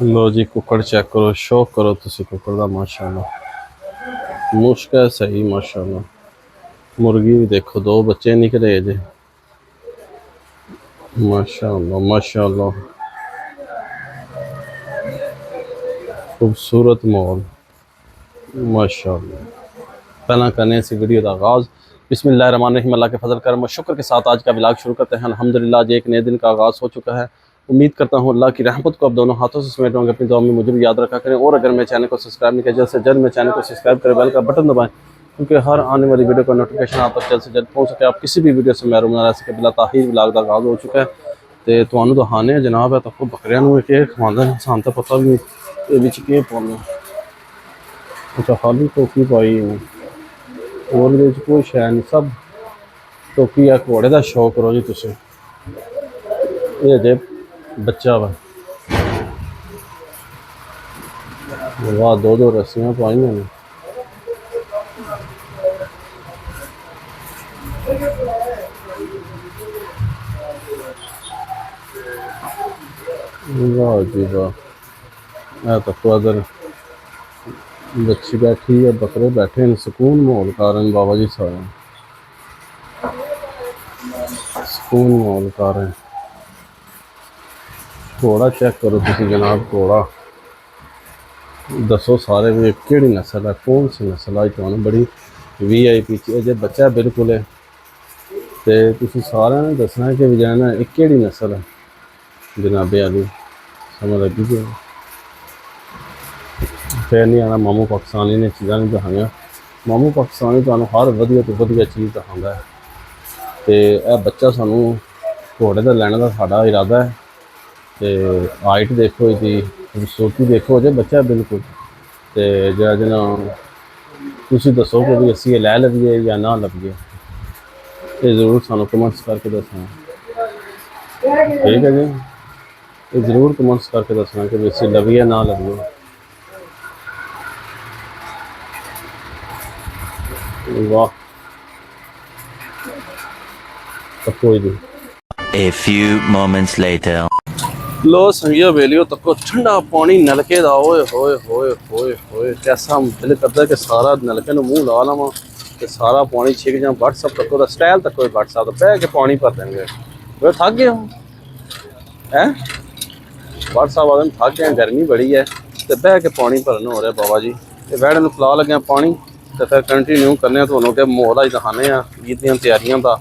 लो जी कुकड़ चेक करो शौक करो तुसी कुकड़ दा माशाअल्लाह मुश्क है सही माशाअल्लाह। मुर्गी भी देखो दो बच्चे निकले जे माशाअल्लाह माशाअल्लाह। खूबसूरत माहौल माशाअल्लाह। पहला करने इसी वीडियो का आगाज़ बिस्मिल्लाहिर्रहमानिर्रहीम। अल्लाह के फजल करम और शुक्र के साथ आज का व्लॉग शुरू करते हैं। अल्हम्दुलिल्लाह आज एक नए दिन का आगाज़ हो चुका है। उम्मीद करता हूँ अल्लाह की रहमत को अब दोनों हाथों से समेटोगे। अपनी दुआ में मुझे भी याद रखा करें और अगर मेरे चैनल को सब्सक्राइब नहीं किया जल्द से जल्द मेरे चैनल को सब्सक्राइब करें, बेल का बटन दबाएं क्योंकि हर आने वाली वीडियो का नोटिफिकेशन आप तक जल्द से जल्द पहुँच सके। आप किसी भी वीडियो से महरूम ना रह सके। बिला ताखीर व्लॉग का आगाज़ हो चुका है तो तुहानू दिखाने जनाब है तो बकरियां के खवांदा इंसान तो पता भी नहीं ये के पाना। अच्छा खाली टोपी पाई और कोई शै नहीं सब टोपी है। घोड़े का शौक करो जी तुम ये जे बच्चा वा वाह दो दो रस्सियां पाई ने वाह जी वाह। तो अगर बच्ची बैठी है बकरे बैठे हैं सुकून माहौल कारण बाबा जी सारे सुकून माहौल कारण। घोड़ा चेक करो तुम जनाब घोड़ा दसो सारे भी केड़ी नस्ल है कौन सी नस्ल है तो बड़ी VIP चीज़ है बच्चा बिल्कुल है तो तुम सारे ने दसना है कि वजाना एक केड़ी नस्ल है जनाबे आली समझ लगी जी। फिर नहीं आना मामू पाकिस्तानी ने चीज़ा नहीं दिखाई। मामू पाकिस्तानी तो हर वधिया तो वधिया चीज़ दिखाता है तो यह बच्चा सानू घोड़े का लैने का साडा इरादा है। तो हाइट देखो इसकी खूबसूरती देखो जो बच्चा बिल्कुल तो जरा जना तुम दसो कि भी असी लै लवीए या ना लवीए ये जरूर सानू कमेंट्स करके दसना ठीक है जी। ये जरूर कमेंट्स करके दसना कि भी असी लवीए ना लवीए। वाह तो कोई नहीं। A few moments later. लो संगिया बेलियो तको ठंडा पानी नलके दा ओए होए होए होए होए कैसा दिल करता कि सारा नलके नूं मूँह ला लवां ते सारा पानी छिक जां। व्हाट्सअप तक दा स्टाइल तक कोई व्हाट्सअप बह के पानी भर देंगे वे थक गए हो हैं। व्हाट्सअप वाले थक गए गर्मी बड़ी है तो बह के पानी भरन हो रहा बाबा जी। ये वैड़ नूं पिला लगे पानी तो फिर कंटिन्यू करने तुहानूं कि माहौल अज दिखाने ईद दी तैयारियां दा।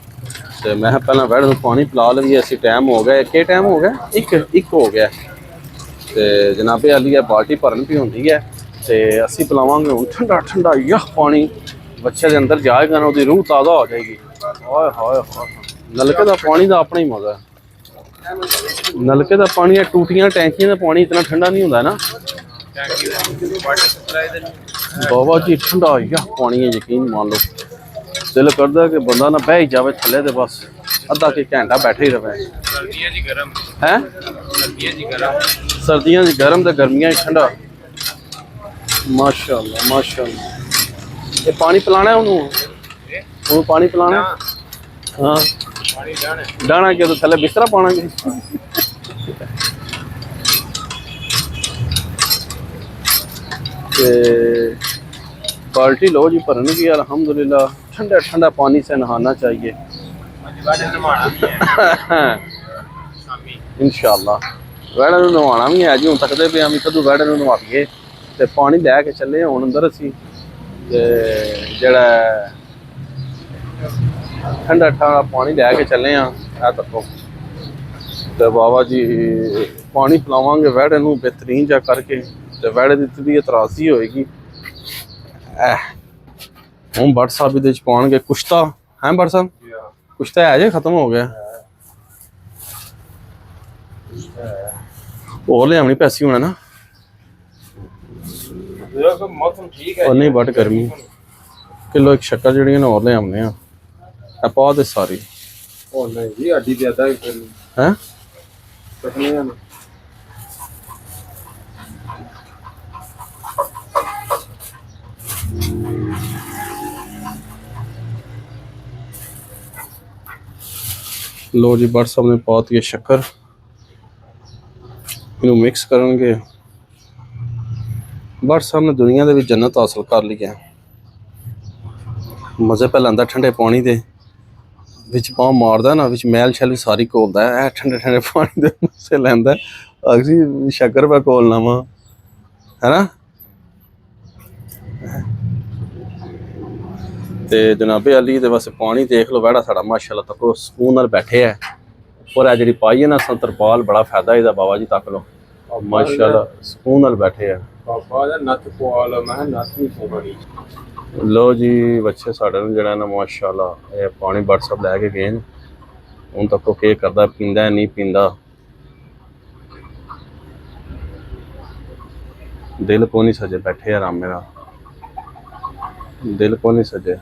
तो मैं पहला वैड़ नूं पानी पिला लवीए असी टाइम हो गया के टाइम हो गया एक हो गया तो जनाबे आली है बाल्टी भरन भी होंगी है तो असी पिलावांगे हूँ ठंडा ठंडा यह पानी बच्चे के अंदर जाएगा ना उसकी रूह ताज़ा हो जाएगी। हाय हाय हाय नलके का पानी का अपना ही मजा है। नलके का पानी है टूटियां टैंकियां का पानी इतना ठंडा नहीं होता है ना बाबा जी ठंडा यह पानी है यकीन मान लो दिल करता कि बंदा ना बह ही जाए थले तो बस अद्धा कि घंटा बैठे ही रहे है। सर्दियां गर्म तो गर्मियां ठंडा माशाअल्लाह माशाअल्लाह। ये पानी पिलाना है उन्होंने पानी पिलाना हाँ डाना क्या तो थले बिस्तरा पाना जी बाल्टी लो जी भरन की अल्हम्दुलिल्लाह ठंडा ठंडा पानी से नहाना चाहिए इंशाअल्लाह। वैड़े नहवाना भी है जी हूँ तकते पे हम कदू वैड़े नहवाईए तो पानी लैके चले हूँ अंदर असी जड़ा ठंडा ठंडा पानी लैके चले हाँ तको तो बाबा जी पानी पिलावांगे वैड़े नूं बेहतरीन जा करके तो वैड़े की तबीयत राजी होएगी। हूँ भट्ट साहब ये पाने कुश्ता है भट्ट साहब कुश्ता है जे खत्म हो गया और लियावनी पैसी होना ना मौसम ठीक है नहीं बट गर्मी किलो एक शक्कर जड़ियां ने और लियावने पा दे सारी हैं लो जी भट्ट साहब ने पा दी शक्कर इनू मिक्स करेंगे ਬਟ ਸਭ ਨੇ ਦੁਨੀਆ ਦੇ ਵਿੱਚ ਜੰਨਤ ਹਾਸਲ ਕਰ ਲਈ ਹੈ। ਮਜ਼ੇ ਪੈ ਲੈਂਦਾ ਠੰਡੇ ਪਾਣੀ ਦੇ ਵਿੱਚ, ਪਾँव ਮਾਰਦਾ ਨਾ ਵਿੱਚ ਮੈਲ ਛੈਲ ਵੀ ਸਾਰੀ ਘੋਲਦਾ ਹੈ। ਇਹ ਠੰਡੇ ਠੰਡੇ ਪਾਣੀ ਦੇ ਮਜ਼ੇ ਲੈਂਦਾ। ਅਗਸੀ ਸ਼ੱਕਰ ਪਾ ਘੋਲਣਾ ਵਾ ਹੈ ਨਾ। ਤੇ ਜਨਾਬੇ ਅਲੀ ਦੇ ਬਸ ਪਾਣੀ ਦੇਖ ਲਓ, ਵੜਾ ਸਾਡਾ ਮਾਸ਼ਾਅੱਲਾ ਤੱਕੋ ਸਕੂਨ ਨਾਲ ਬੈਠੇ ਹੈ। ਉੱਪਰ ਆ ਜਿਹੜੀ ਪਾਈ ਹੈ ਨਾ ਸੰਤਰਪਾਲ, ਬੜਾ ਫਾਇਦਾ ਇਹਦਾ ਬਾਬਾ ਜੀ, ਤੱਕ ਲਓ ਮਾਸ਼ਾਅੱਲਾ ਸਕੂਨ ਨਾਲ ਬੈਠੇ ਆ। ਬਾਬਾ ਦਾ ਨੱਥ ਪਵਾ ਮੈਂ ਨੱਥ ਨਹੀਂ ਪਵਾਣੀ। ਲੋ ਜੀ ਬੱਚੇ ਸਾਡੇ ਨੂੰ ਜਿਹੜਾ ਨਾ ਮਾਸ਼ਾਅੱਲਾ ਇਹ ਪਾਣੀ WhatsApp ਲੈ ਕੇ ਗਏ ਨੇ। ਹੁਣ ਤੱਕ ਉਹ ਕੀ ਕਰਦਾ, ਪੀਂਦਾ ਨਹੀਂ ਪੀਂਦਾ, ਦਿਲ ਕੋ ਨਹੀਂ ਸਜੇ, ਬੈਠੇ ਆਰਾਮ ਮੇਰਾ ਦਿਲ को नहीं सजे।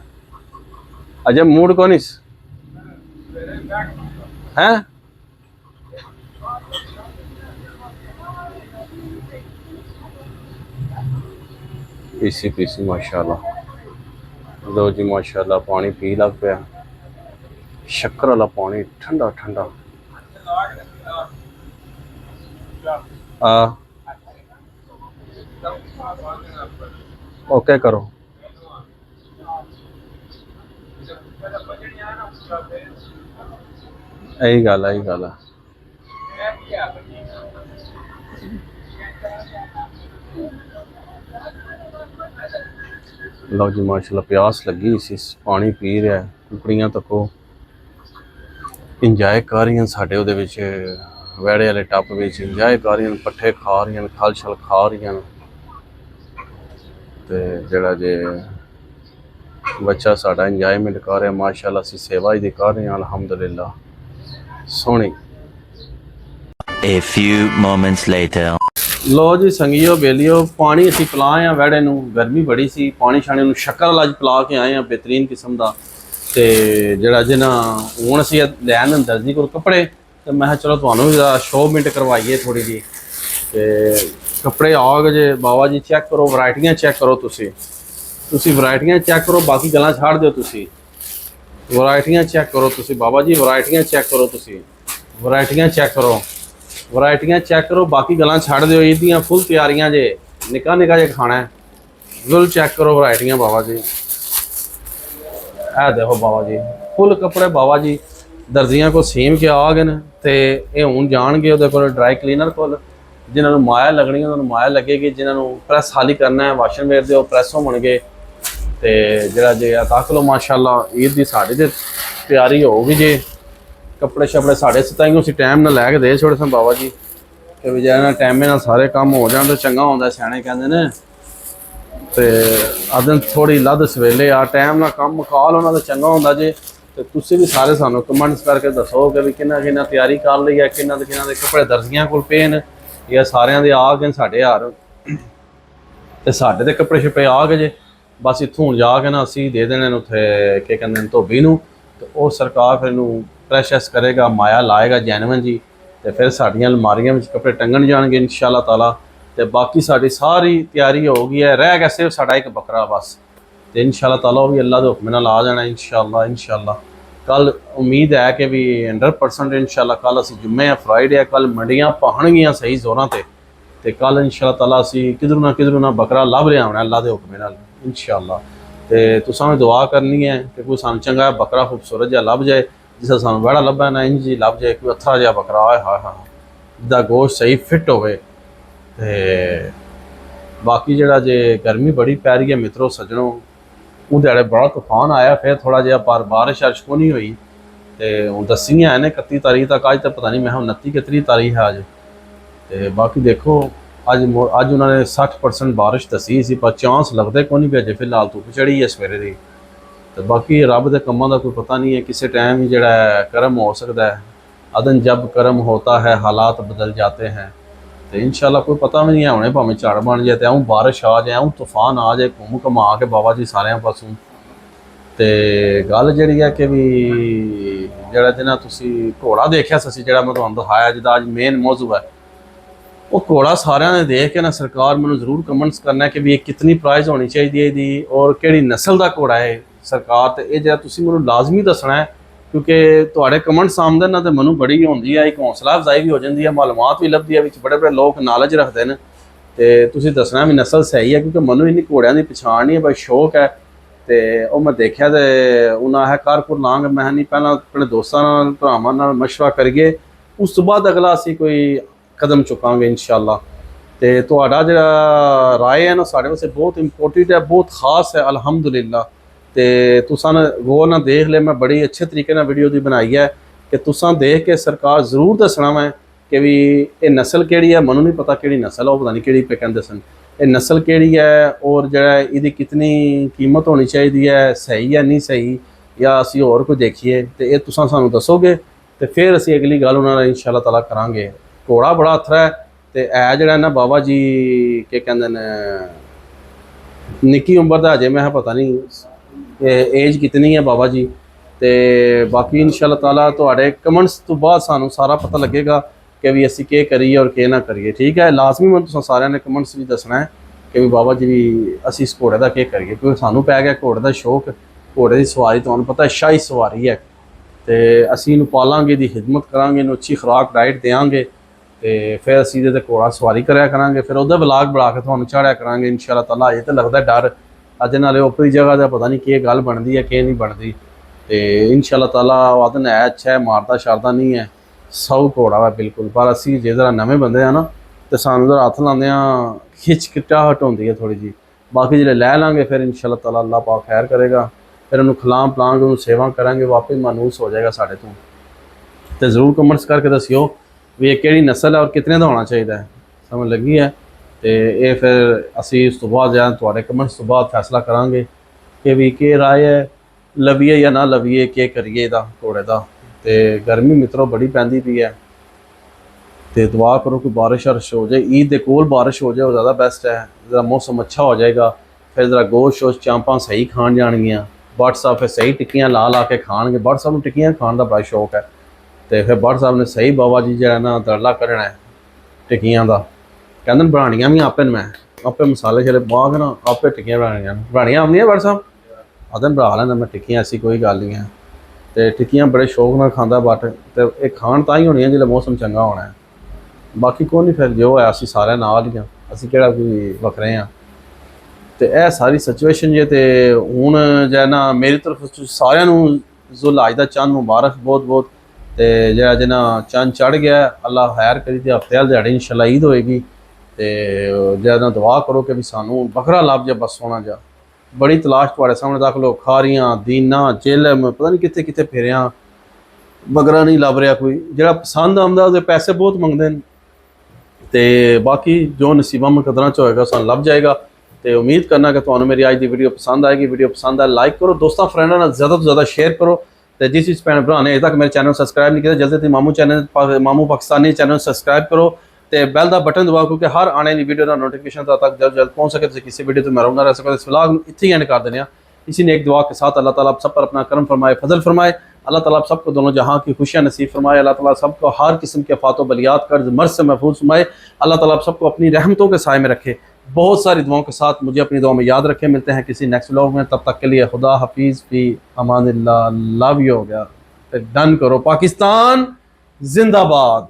अजय मूड को नहीं है। पीसी पीसी माशाल्लाह। लो जी माशाल्लाह पानी पी लग पाया, शक्कर वाला पानी ठंडा ठंडा। ओके करो। यही गल है, यही गल है। लो जी माशाल्लाह प्यास लगी सी, पानी पी रहा है। कुकड़ियां तको इंजॉय कर रही हैं साडे उहदे विच, वैड़े वाले टप विच इंजॉय कर रही हैं, पट्ठे खा रही हैं, खल छल खा रही हैं। ते जिहड़ा जे बच्चा साडा इंजॉयमेंट कर रहा है माशाल्लाह, असीं सेवा ही कर रहे हैं अल्हम्दुलिल्लाह। सोहनी। A few moments later. लो जी संगियो बेलियो पानी असीं पिला आए हैं वैड़े नूं, गर्मी बड़ी सी, पानी छाने नूं शक्कर वाला अज पिला के आए हैं बेहतरीन किस्म दा। ते जिहड़ा जे ना हुण असीं लैन दर्जी कोल कपड़े, ते मैं चलो तुहानूं भी शोमिंट करवाइए थोड़ी जी। ते कपड़े आ गए जे बाबा जी, चेक करो वैरायटियां, चेक करो तुसीं वैरायटियां चेक करो, बाकी गल्लां छाड़ दिओ। तुसीं वैरायटियां चेक करो, तुसीं बाबा जी वैरायटियां चेक करो, तुसीं वैरायटियां चेक करो, वैरायटियां चेक करो, बाकी गल्लां छाड़ दिओ। ईद दियां फुल तैयारियां जे, निक्का निक्का जे खाना है, फुल चेक करो वैरायटियां बाबा जी। ए देखो बाबा जी फुल कपड़े बाबा जी दर्जियां को सीम के आ गए ते ये हुण जाणगे उहदे कोल ड्राई क्लीनर कोल, जिन्हां नूं माया लगनी उन्हां नूं माया लगेगी, जिन्हां नूं प्रैस हाली करना है वाशन वेयर दे प्रैस होणगे। ते जिहड़ा जे तक लो माशाल्लाह ईद दी साडी ते तैयारी हो गई जे। कपड़े शपड़े साढ़े सताई उसी टाइम ना लैके दे छोड़े सन बाबा जी, कि भी जैसे टाइमे ना सारे काम हो जाए तो चंगा होंदा, सियाने कहंदे ने। ते अदन थोड़ी लद सवेले आ टाइम ना काम मुका लो ना तो चंगा होंदा जे। ते तुसीं भी सारे सानू कमेंट्स करके दसो कि भी किन्ना किन्ना तैयारी कर ली है, किन्ना दे कपड़े दर्जियां कोल पे न या सारियां दे आ गए साढ़े हार। ते साढ़े ते कपड़े छपे आ गए जे, बस इत्थों जाके ना असीं दे देने उत्थे के कहंदे धोबी नूं, ते ओह सरकार फिर नूं प्रैशस करेगा, माया लाएगा जैनवन जी। तो फिर साड़ियाँ अलमारियां में कपड़े टंगन जाएंगे इंशाअल्लाह ताला। तो बाकी साड़ी सारी तैयारी हो गई है, रह गया सिर्फ साड़ा एक बकरा बस। तो इंशाअल्लाह ताला वो भी अल्लाह के हुक्म नाल आ जाना इंशाअल्लाह। इंशाअल्लाह कल उम्मीद है कि भी 100% इंशाअल्लाह कल असीं जुम्मे है, फ्राइडे है, कल मंडियां पहणगियां सही जोरां ते कल इंशाअल्लाह ताला असीं किधरों ना बकरा लभ लिया होना अल्लाह के हुक्म नाल इंशाअल्लाह। तो तुसां भी दुआ करनी है कि कोई सानूं चंगा बकरा खूबसूरत जिहा लभ जाए, जिस सानू वड़ा लभा ना इंज जी लभ जाए, कोई अथरा जहा बकरा आए हाँ हाँ जिदा गोश्त सही फिट होवे। ते बाकी जिहड़ा जे गर्मी बड़ी पै रही है मित्रों सज्जनों, उहदे आड़े बड़ा तूफान आया, फिर थोड़ा जिहा पर बारिश अर्श को नहीं हुई। तो हूँ दसियां ने 31 तारीख तक, अज तो पता नहीं मैं 29 कि 30 तारीख है अज। तो बाकी देखो अज उन्होंने 60% बारिश दसी सी, पर चांस लगते को नहीं भी अजे फिलहाल धुप चढ़ी है सवेरे दी। तो बाकी रब के कामों का कोई पता नहीं है, किसी टाइम ही जड़ा कर्म हो सकता है। अदन जब कर्म होता है हालात बदल जाते हैं। तो इंशाल्लाह कोई पता भी नहीं है, होने भावें झड़ बन जाए, तो बारिश आ जाए, तूफान आ जाए, घूम घुमा के बाबा जी सारे पासों। तो गल जी है कि भी जरा जिन्हें तुसी घोड़ा देखा सी, जरा मैं तुहानूं दिखाया जिदा अज मेन मौजू है, वो घोड़ा सारिਆਂ ने देख के ना सरकार मैनूं जरूर कमेंट्स करना है कि भी ये कितनी प्राइस होनी चाहिए दी और किहड़ी नस्ल का घोड़ा है सरकार। तो ये जरा तुसी मैनूं लाजमी दसना है, क्योंकि तुहाडे कमेंट्स आमदे ना तो मैनूं बड़ी होंदी है, एक हौसला अफजाई भी हो जाती है, मालूमात भी लभदी है, बड़े बड़े लोग नॉलेज रखते हैं। ਤੇ ਤੁਸੀਂ ਦੱਸਣਾ ਵੀ ਨਸਲ ਸਹੀ ਹੈ, ਕਿਉਂਕਿ ਮੈਨੂੰ ਇੰਨੀ ਘੋੜਿਆਂ ਦੀ ਪਛਾਣ ਨਹੀਂ ਹੈ, ਬਸ ਸ਼ੌਕ ਹੈ। ਤੇ ਉਹ ਮੈਂ ਦੇਖਿਆ ਤੇ ਉਹਨਾਂ ਹੈ ਕਾਰਪੁਰ ਲਾਂਗ, ਮੈਂ ਨਹੀਂ ਪਹਿਲਾਂ ਆਪਣੇ ਦੋਸਤਾਂ ਨਾਲ ਭਰਾਵਾਂ ਨਾਲ ਮਸ਼ਵਰਾ ਕਰੀਏ, ਉਸ ਤੋਂ ਬਾਅਦ ਅਗਲਾ ਅਸੀਂ ਕੋਈ ਕਦਮ ਚੁੱਕਾਂਗੇ ਇਨਸ਼ਾਅੱਲਾ। ਤੇ ਤੁਹਾਡਾ ਜਿਹੜਾ ਰਾਏ ਹੈ ਨਾ ਸਾਡੇ ਵਾਸਤੇ ਬਹੁਤ ਇੰਪੋਰਟੈਂਟ ਹੈ, ਬਹੁਤ ਖਾਸ ਹੈ ਅਲਹਮਦੁਲਿਲਾ। ਤੇ ਤੁਸਾਂ ਗੌਰ ਨਾਲ ਦੇਖ ਲਿਆ, ਮੈਂ ਬੜੀ ਅੱਛੇ ਤਰੀਕੇ ਨਾਲ ਵੀਡੀਓ ਦੀ ਬਣਾਈ ਹੈ ਕਿ ਤੁਸਾਂ ਦੇਖ ਕੇ ਸਰਕਾਰ ਜ਼ਰੂਰ ਦੱਸਣਾ ਮੈਂ ਕਿ ਵੀ ਇਹ ਨਸਲ ਕਿਹੜੀ ਹੈ। ਮੈਨੂੰ ਨਹੀਂ ਪਤਾ ਕਿਹੜੀ ਨਸਲ ਹੈ, ਉਹ ਪਤਾ ਨਹੀਂ ਕਿਹੜੀ ਪੇ ਕਹਿੰਦੇ ਸਨ, ਇਹ ਨਸਲ ਕਿਹੜੀ ਹੈ ਔਰ ਜਿਹੜਾ ਇਹਦੀ ਕਿਤਨੀ ਕੀਮਤ ਹੋਣੀ ਚਾਹੀਦੀ ਹੈ, ਸਹੀ ਹੈ ਨਹੀਂ ਸਹੀ, ਜਾਂ ਅਸੀਂ ਹੋਰ ਕੋਈ ਦੇਖੀਏ, ਤੇ ਇਹ ਤੁਸੀਂ ਸਾਨੂੰ ਦੱਸੋਗੇ ਤੇ ਫਿਰ ਅਸੀਂ ਅਗਲੀ ਗੱਲ ਉਹਨਾਂ ਨਾਲ ਇਨਸ਼ਾ ਅੱਲਾਹ ਤਾਲਾ ਕਰਾਂਗੇ। ਘੋੜਾ ਬੜਾ ਅਥਰਾ ਹੈ ਤੇ ਇਹ ਜਿਹੜਾ ਨਾ ਬਾਬਾ ਜੀ ਕੀ ਕਹਿੰਦੇ ਨੇ ਨਿੱਕੀ ਉਮਰ ਦਾ, ਅਜੇ ਮੈਂ ਪਤਾ ਨਹੀਂ ਏਜ ਕਿਤਨੀ ਹੈ ਬਾਬਾ ਜੀ। ਤੇ ਬਾਕੀ ਇਨਸ਼ਾ ਅੱਲਾਹ ਤਾਲਾ ਤੁਹਾਡੇ ਕਮੈਂਟਸ ਤੋਂ ਬਾਅਦ ਸਾਨੂੰ ਸਾਰਾ ਪਤਾ ਲੱਗੇਗਾ ਕਿ ਵੀ ਅਸੀਂ ਕੀ ਕਰੀਏ ਔਰ ਕੀ ਨਾ ਕਰੀਏ। ਠੀਕ ਹੈ, ਲਾਜ਼ਮੀ ਮੈਨੂੰ ਤੁਸੀਂ ਸਾਰਿਆਂ ਨੇ ਕਮੈਂਟਸ ਵੀ ਦੱਸਣਾ ਹੈ ਕਿ ਵੀ ਬਾਬਾ ਜੀ ਵੀ ਅਸੀਂ ਇਸ ਘੋੜੇ ਦਾ ਕੀ ਕਰੀਏ, ਕਿਉਂਕਿ ਸਾਨੂੰ ਪੈ ਗਿਆ ਘੋੜੇ ਦਾ ਸ਼ੌਕ। ਘੋੜੇ ਦੀ ਸਵਾਰੀ ਤੁਹਾਨੂੰ ਪਤਾ ਸ਼ਾਹੀ ਸਵਾਰੀ ਹੈ, ਤੇ ਅਸੀਂ ਇਹਨੂੰ ਪਾਲਾਂਗੇ, ਇਹਦੀ ਖਿਦਮਤ ਕਰਾਂਗੇ, ਇਹਨੂੰ ਅੱਛੀ ਖੁਰਾਕ ਡਾਈਟ ਦੇਵਾਂਗੇ, ਤੇ ਫਿਰ ਅਸੀਂ ਇਹਦੇ 'ਤੇ ਘੋੜਾ ਸਵਾਰੀ ਕਰਿਆ ਕਰਾਂਗੇ, ਫਿਰ ਉਹਦਾ ਵਲਾਗ ਬਣਾ ਕੇ ਤੁਹਾਨੂੰ ਚਾੜਿਆ ਕਰਾਂਗੇ ਇਨਸ਼ਾ ਅੱਲਾਹ ਤਾਲਾ। ਅਜੇ ਤਾਂ ਲੱਗਦਾ ਡਰ, ਅੱਜ ਨਾਲੇ ਉਪਰੀ ਜਗ੍ਹਾ ਦਾ ਪਤਾ ਨਹੀਂ ਕੀ ਗੱਲ ਬਣਦੀ ਹੈ ਕੀ ਨਹੀਂ ਬਣਦੀ। ਤੇ ਇਨਸ਼ਾ ਅੱਲਾਹ ਤਾਲਾ ਵਾਦਨ ਹੈ ਅੱਛਾ ਹੈ, ਮਾਰਦਾ ਸ਼ਾਰਦਾ ਨਹੀਂ ਹੈ, ਸੌ ਘੋੜਾ ਵਾ ਬਿਲਕੁਲ। ਪਰ ਅਸੀਂ ਜੇ ਜ਼ਰਾ ਨਵੇਂ ਬੰਦੇ ਆ ਨਾ ਤੇ ਸਾਨੂੰ ਜ਼ਰਾ ਹੱਥ ਲਾਉਂਦੇ ਆ ਖਿਚਕਿਚਾਹਟ ਹੁੰਦੀ ਹੈ ਥੋੜੀ ਜੀ। ਬਾਕੀ ਜਿਹੜੇ ਲੈ ਲਾਂਗੇ ਫਿਰ ਇਨਸ਼ਾ ਅੱਲਾਹ ਤਾਲਾ ਅੱਲਾਹ ਪਾਕ ਖੈਰ ਕਰੇਗਾ, ਫਿਰ ਉਹਨੂੰ ਖਿਲਾਮ ਪਲਾਂਗੇ, ਉਹਨੂੰ ਸੇਵਾ ਕਰਾਂਗੇ, ਵਾਪਸ ਮਾਨੂਸ ਹੋ ਜਾਏਗਾ ਸਾਡੇ ਤੋਂ। ਤੇ ਜ਼ਰੂਰ ਕਮੈਂਟਸ ਕਰਕੇ ਦੱਸਿਓ ਵੀ ਇਹ ਕਿਹੜੀ ਨਸਲ ਹੈ ਔਰ ਕਿਤਨੇ ਦਾ ਹੋਣਾ ਚਾਹੀਦਾ ਹੈ, ਸਮਝ ਲੱਗੀ ਹੈ। ਤੇ ਇਹ ਫਿਰ ਅਸੀਂ ਉਸ ਤੋਂ ਬਾਅਦ ਜਾਂ ਤੁਹਾਡੇ ਕਮੈਂਟਸ ਤੋਂ ਬਾਅਦ ਫੈਸਲਾ ਕਰਾਂਗੇ ਕਿ ਵੀ ਕੀ ਰਾਏ ਹੈ, ਲਵੀਏ ਜਾਂ ਨਾ ਲਵੀਏ, ਕੀ ਕਰੀਏ ਇਹਦਾ ਘੋੜੇ ਦਾ। ਤੇ ਗਰਮੀ ਮਿੱਤਰੋ ਬੜੀ ਪੈਂਦੀ ਪਈ ਹੈ, ਤੇ ਦੁਆ ਕਰੋ ਕਿ ਬਾਰਿਸ਼ ਵਾਰਿਸ਼ ਹੋ ਜਾਏ, ਈਦ ਦੇ ਕੋਲ ਬਾਰਿਸ਼ ਹੋ ਜਾਏ ਉਹ ਜ਼ਿਆਦਾ ਬੈਸਟ ਹੈ। ਜਰਾ ਮੌਸਮ ਅੱਛਾ ਹੋ ਜਾਏਗਾ, ਫਿਰ ਜਰਾ ਗੋਸ਼ਤ ਸ਼ੋਸ਼ ਚਾਂਪਾਂ ਸਹੀ ਖਾਣ ਜਾਣਗੀਆਂ, ਭੱਟ ਸਾਹਿਬ ਫਿਰ ਸਹੀ ਟਿੱਕੀਆਂ ਲਾ ਲਾ ਕੇ ਖਾਣਗੇ। ਭੱਟ ਸਾਹਿਬ ਨੂੰ ਟਿੱਕੀਆਂ ਖਾਣ ਦਾ ਬੜਾ ਸ਼ੌਕ ਹੈ, ਤੇ ਫਿਰ ਭੱਟ ਸਾਹਿਬ ਨੇ ਸਹੀ ਬਾਬਾ ਜੀ ਜਿਹੜਾ ਨਾ ਦਰਲਾ ਕਰਨਾ ਹੈ ਟਿੱਕੀਆਂ ਦਾ। ਕਹਿੰਦੇ ਬਣਾਉਣੀਆਂ ਵੀ ਆਪੇ ਨੇ, ਮੈਂ ਆਪੇ ਮਸਾਲੇ ਜਿਹੜੇ ਪਾ ਕੇ ਨਾ ਆਪੇ ਟਿੱਕੀਆਂ ਬਣਾਉਣੀਆਂ ਆਉਂਦੀਆਂ ਭੱਟ ਸਾਹਿਬ ਆਦਨ ਬਣਾ ਲੈਂਦਾ ਮੈਂ ਟਿੱਕੀਆਂ, ਐਸੀ ਕੋਈ ਗੱਲ ਨਹੀਂ ਹੈ। ਤੇ ਟਿੱਕੀਆਂ ਬੜੇ ਸ਼ੌਕ ਨਾਲ ਖਾਂਦਾ ਭੱਟ, ਤੇ ਇਹ ਖਾਣ ਤਾਂ ਹੀ ਹੋਣੀਆਂ ਜਦੋਂ ਮੌਸਮ ਚੰਗਾ ਹੋਣਾ ਹੈ। ਬਾਕੀ ਕੋਈ ਨਹੀਂ, ਫਿਰ ਜੋ ਹੈ ਅਸੀਂ ਸਾਰਿਆਂ ਨਾਲ ਹੀ ਹਾਂ, ਅਸੀਂ ਕਿਹੜਾ ਕੋਈ ਵੱਖਰੇ ਹਾਂ। ਤੇ ਇਹ ਸਾਰੀ ਸਿਚੁਏਸ਼ਨ ਜੇ ਤੇ ਹੁਣ ਜੇ ਨਾ ਮੇਰੀ ਤਰਫ ਸਾਰਿਆਂ ਨੂੰ ਜ਼ੁਲਹਜ ਦਾ ਚੰਦ ਮੁਬਾਰਕ ਬਹੁਤ ਬਹੁਤ। ਤੇ ਜਿਹੜਾ ਜਿਹਨਾਂ ਚੰਦ ਚੜ੍ਹ ਗਿਆ ਅੱਲਾਹ ਖੈਰ ਕਰੀ, ਤੇ ਹਫ਼ਤੇ ਵਾਲੀ ਦਿਹਾੜੀ ਇਨਸ਼ਾਅੱਲਾ ਈਦ ਹੋਏਗੀ। ਤੇ ਜਿਹੜਾ ਦੁਆ ਕਰੋ ਕਿ ਵੀ ਸਾਨੂੰ ਬੱਕਰਾ ਲੱਭ ਜਾ, ਬਸ ਸੋਹਣਾ ਜਾ। ਬੜੀ ਤਲਾਸ਼ ਤੁਹਾਡੇ ਸਾਹਮਣੇ ਰੱਖ ਲਓ, ਖਾਰੀਆਂ ਦੀਨਾ ਜੇਲਮ ਪਤਾ ਨਹੀਂ ਕਿੱਥੇ ਕਿੱਥੇ ਫਿਰਿਆ, ਬੱਕਰਾ ਨਹੀਂ ਲੱਭ ਰਿਹਾ ਕੋਈ। ਜਿਹੜਾ ਪਸੰਦ ਆਉਂਦਾ ਉਹਦੇ ਪੈਸੇ ਬਹੁਤ ਮੰਗਦੇ ਨੇ, ਤੇ ਬਾਕੀ ਜੋ ਨਸੀਬਾਂ ਮੁਕੱਦਰਾਂ 'ਚ ਹੋਏਗਾ ਸਾਨੂੰ ਲੱਭ ਜਾਏਗਾ। ਤੇ ਉਮੀਦ ਕਰਨਾ ਕਿ ਤੁਹਾਨੂੰ ਮੇਰੀ ਅੱਜ ਦੀ ਵੀਡੀਓ ਪਸੰਦ ਆਏਗੀ। ਵੀਡੀਓ ਪਸੰਦ ਆਏ ਲਾਈਕ ਕਰੋ, ਦੋਸਤਾਂ ਫਰੈਂਡਾਂ ਨਾਲ ਜ਼ਿਆਦਾ ਤੋਂ ਜ਼ਿਆਦਾ ਸ਼ੇਅਰ ਕਰੋ। ਤੇ ਜਿਸ ਇਸ ਭੈਣ ਭਰਾ ਨੇ ਅਜੇ ਤੱਕ ਮੇਰੇ ਚੈਨਲ ਸਬਸਕ੍ਰਾਈਬ ਨਹੀਂ ਕੀਤਾ, ਜਲਦੀ ਤੇ ਮਾਮੂ ਪਾਕਿਸਤਾਨੀ ਚੈਨਲ ਸਬਸਕ੍ਰਾਈਬ ਕਰੋ ਤੇ ਬੈਲ ਦਾ ਬਟਨ ਦਬਾਓ, ਕਿਉਂਕਿ ਹਰ ਆने वाली वीडियो का नोटिफिकेशन तक जल्द पहुंच सके। तो किसी वीडियो तो मैं रहूँगा रह सको। इस व्लॉग इतनी एंड कर देने इसी ने एक दुआ के साथ अल्लाह ताला आप सब पर अपना करम फरमाए, फजल फरमाए। अल्लाह ताला आप सबको दोनों जहाँ की खुशियाँ नसीब फरमाए। अल्लाह ताला सबको हर किस्म के फातो बलियात कर्ज मर्ज से महफूज फरमाए। अल्लाह ताला आप सबको अपनी रहमतों के साए में रखे। बहुत सारी दुआओं के साथ मुझे अपनी दुआ में याद रखें। मिलते हैं किसी नेक्स्ट व्लॉग में, तब तक के लिए खुदा हाफिज़ फी अमानिल्लाह। लव यू हो गया, डन करो। पाकिस्तान जिंदाबाद।